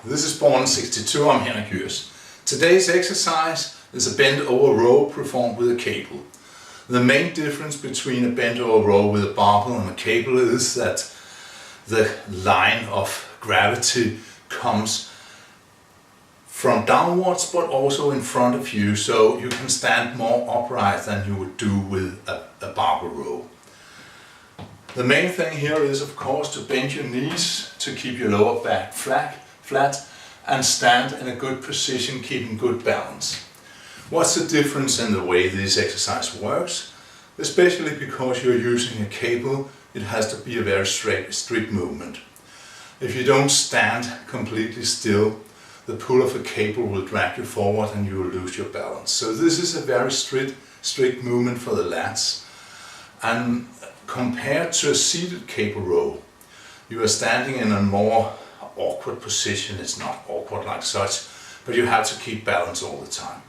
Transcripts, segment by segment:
this is Born 62, I'm Henrik Jøs. Today's exercise is a bent over row performed with a cable. The main difference between a bent over row with a barbell and a cable is that the line of gravity comes from downwards but also in front of you, so you can stand more upright than you would do with a barbell row. The main thing here is, of course, to bend your knees to keep your lower back flat and stand in a good position, keeping good balance. What's the difference in the way this exercise works? Especially because you're using a cable, it has to be a very strict movement. If you don't stand completely still, the pull of a cable will drag you forward and you will lose your balance. So this is a very strict movement for the lats. And compared to a seated cable row, you are standing in a more awkward position. It's not awkward like such, but you have to keep balance all the time.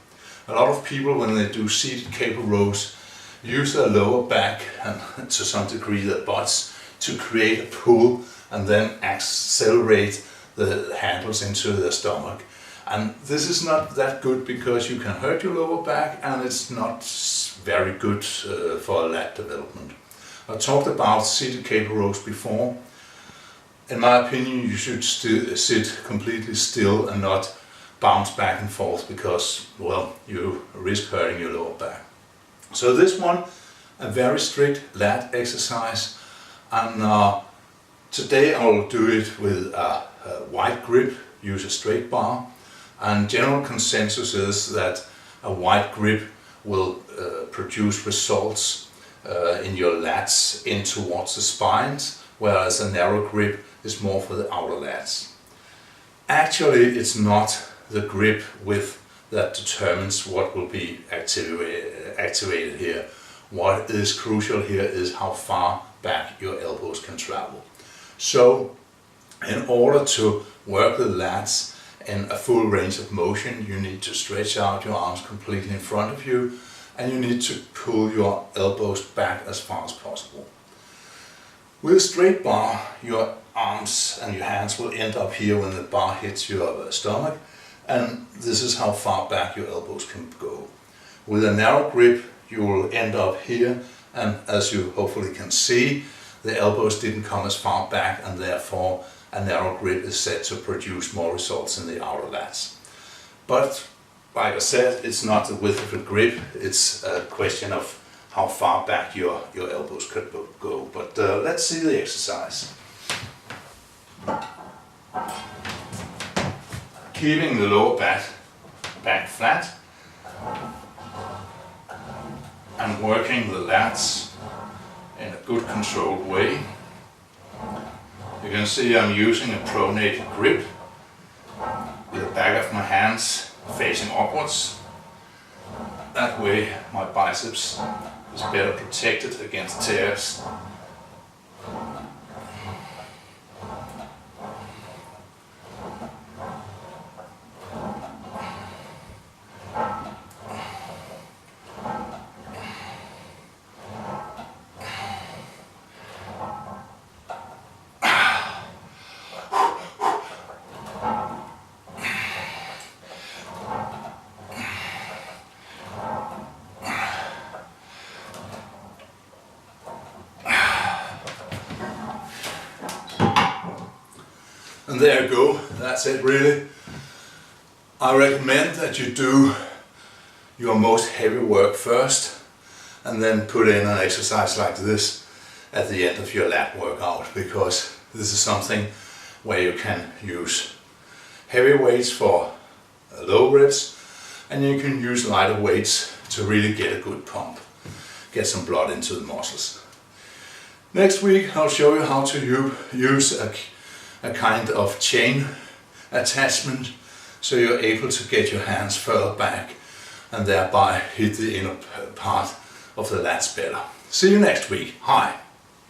A lot of people, when they do seated cable rows, use their lower back and to some degree their butts to create a pull and then accelerate the handles into their stomach. And this is not that good because you can hurt your lower back, and it's not very good for lat development. I talked about seated cable rows before. In my opinion, you should sit completely still and not bounce back and forth because, well, you risk hurting your lower back. So this one, a very strict lat exercise, and today I will do it with a wide grip, use a straight bar, and general consensus is that a wide grip will produce results in your lats in towards the spines, whereas a narrow grip is more for the outer lats. Actually, it's not the grip width that determines what will be activated here. What is crucial here is how far back your elbows can travel. So, in order to work the lats in a full range of motion, you need to stretch out your arms completely in front of you, and you need to pull your elbows back as far as possible. With a straight bar, your arms and your hands will end up here when the bar hits your stomach, and this is how far back your elbows can go. With a narrow grip, you will end up here, and as you hopefully can see, the elbows didn't come as far back, and therefore a narrow grip is said to produce more results in the outer lats. But like I said, it's not the width of a grip, it's a question of how far back your elbows could go. But let's see the exercise. Keeping the lower back flat and working the lats in a good controlled way. You can see I'm using a pronated grip with the back of my hands facing upwards. That way my biceps is better protected against tears. And there you go, that's it really. I recommend that you do your most heavy work first and then put in an exercise like this at the end of your lat workout, because this is something where you can use heavy weights for low reps and you can use lighter weights to really get a good pump, get some blood into the muscles. Next week I'll show you how to use a kind of chain attachment so you're able to get your hands further back and thereby hit the inner part of the lats better. See you next week. Hi.